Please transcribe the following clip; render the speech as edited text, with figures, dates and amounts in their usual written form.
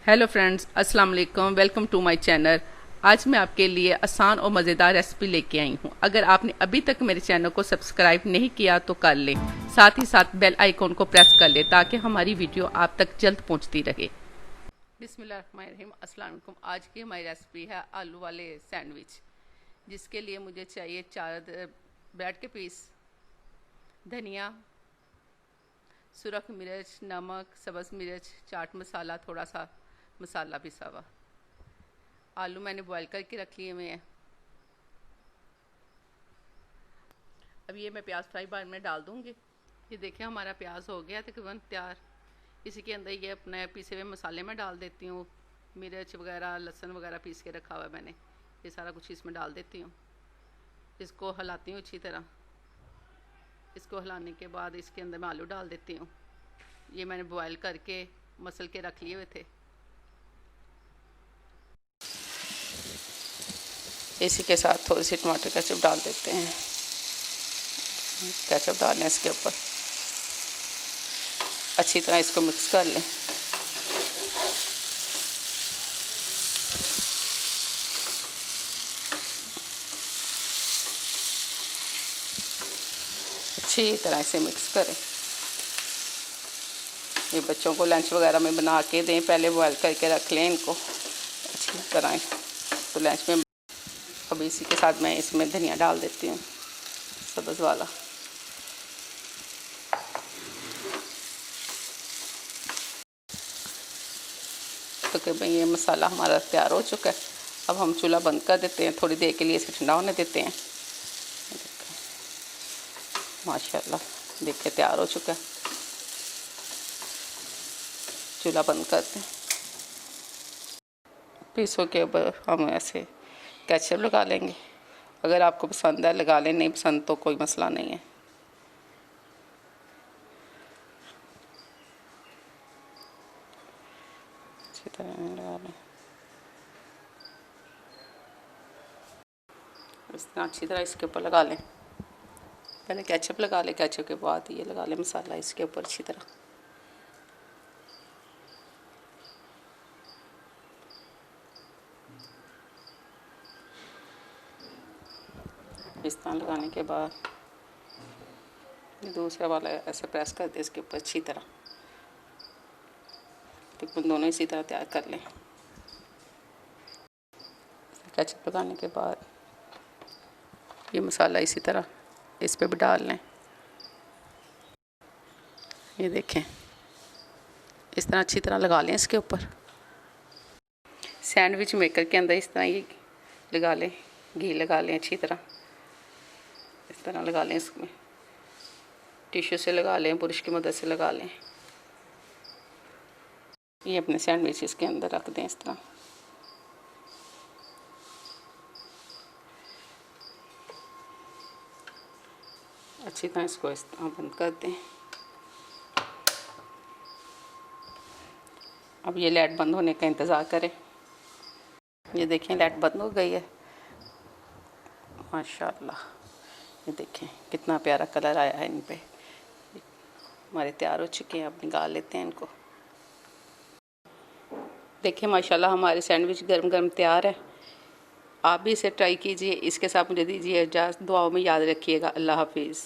Hello friends, अस्सलाम वालेकुम। Welcome to my channel. आज मैं आपके लिए आसान और मज़ेदार रेसिपी लेके आई हूँ। अगर आपने अभी तक मेरे चैनल को सब्सक्राइब नहीं किया तो कर लें, साथ ही साथ बेल आइकॉन को प्रेस कर लें ताकि हमारी वीडियो आप तक जल्द पहुँचती रहे। बिस्मिल्लाहिर्रहमानिर्रहीम। अस्सलाम वालेकुम। आज की हमारी रेसिपी है आलू वाले सैंडविच, जिसके लिए मुझे चाहिए 4 ब्रेड के पीस, धनिया, सुरख मिर्च, नमक, सब्ज़ मिर्च, चाट मसाला, थोड़ा सा मसाला पिसा हुआ। आलू मैंने बॉईल करके रख लिए हुए हैं। अब ये मैं प्याज फ्राई पैन में डाल दूँगी। ये देखिए हमारा प्याज हो गया तकरीबन तैयार। इसी के अंदर ये अपने पीसे हुए मसाले में डाल देती हूँ। मिर्च वगैरह, लहसुन वगैरह पीस के रखा हुआ है मैंने, ये सारा कुछ इसमें डाल देती हूँ। इसको हिलाती हूँ अच्छी तरह। इसको हिलाने के बाद इसके अंदर मैं आलू डाल देती हूँ। ये मैंने बॉईल करके मसल के रख लिए हुए थे। इसी के साथ थोड़ी सी टमाटर केचप डाल देते हैं। केचप डालने इसके ऊपर, अच्छी तरह इसको मिक्स कर लें। अच्छी तरह से मिक्स करें। ये बच्चों को लंच वगैरह में बना के दें, पहले बॉयल करके रख लें इनको अच्छी तरह, तो लंच में। अब इसी के साथ मैं इसमें धनिया डाल देती हूँ, सब्ज़ वाला। तो कि भाई ये मसाला हमारा तैयार हो चुका है। अब हम चूल्हा बंद कर देते हैं, थोड़ी देर के लिए इसे ठंडा होने देते हैं। माशाल्लाह देखिए तैयार हो चुका है। चूल्हा बंद करते हैं। पीसों के ऊपर हम ऐसे केचप लगा लेंगे। अगर आपको पसंद है लगा लें, नहीं पसंद तो कोई मसला नहीं है। अच्छी तरह लगा लें, इस तरह अच्छी तरह इसके ऊपर लगा लें। पहले केचप लगा लें, केचप के बाद ये लगा लें मसाला इसके ऊपर अच्छी तरह। इस तरह लगाने के बाद दूसरा वाला ऐसे प्रेस कर दे इसके ऊपर अच्छी तरह। तो दोनों इसी तरह तैयार कर लें। केचप लगाने के बाद ये मसाला इसी तरह इस पे भी डाल लें। ये देखें इस तरह अच्छी तरह लगा लें इसके ऊपर। सैंडविच मेकर के अंदर इस तरह ये लगा लें, घी लगा लें अच्छी तरह। इस तरह लगा लें, इसमें टिश्यू से लगा लें, ब्रश की मदद से लगा लें। ये अपने सैंडविच इसके अंदर रख दें इस तरह। अच्छी तरह इसको इस तरह बंद कर दें। अब ये लाइट बंद होने का इंतज़ार करें। ये देखें लाइट बंद हो गई है माशाल्लाह। ये देखें कितना प्यारा कलर आया है इन पे। हमारे तैयार हो चुके हैं, अब निकाल लेते हैं इनको। देखिए माशाल्लाह हमारे सैंडविच गर्म गर्म तैयार है। आप भी इसे ट्राई कीजिए। इसके साथ मुझे दीजिए इजाज़त। दुआओं में याद रखिएगा। अल्लाह हाफिज़।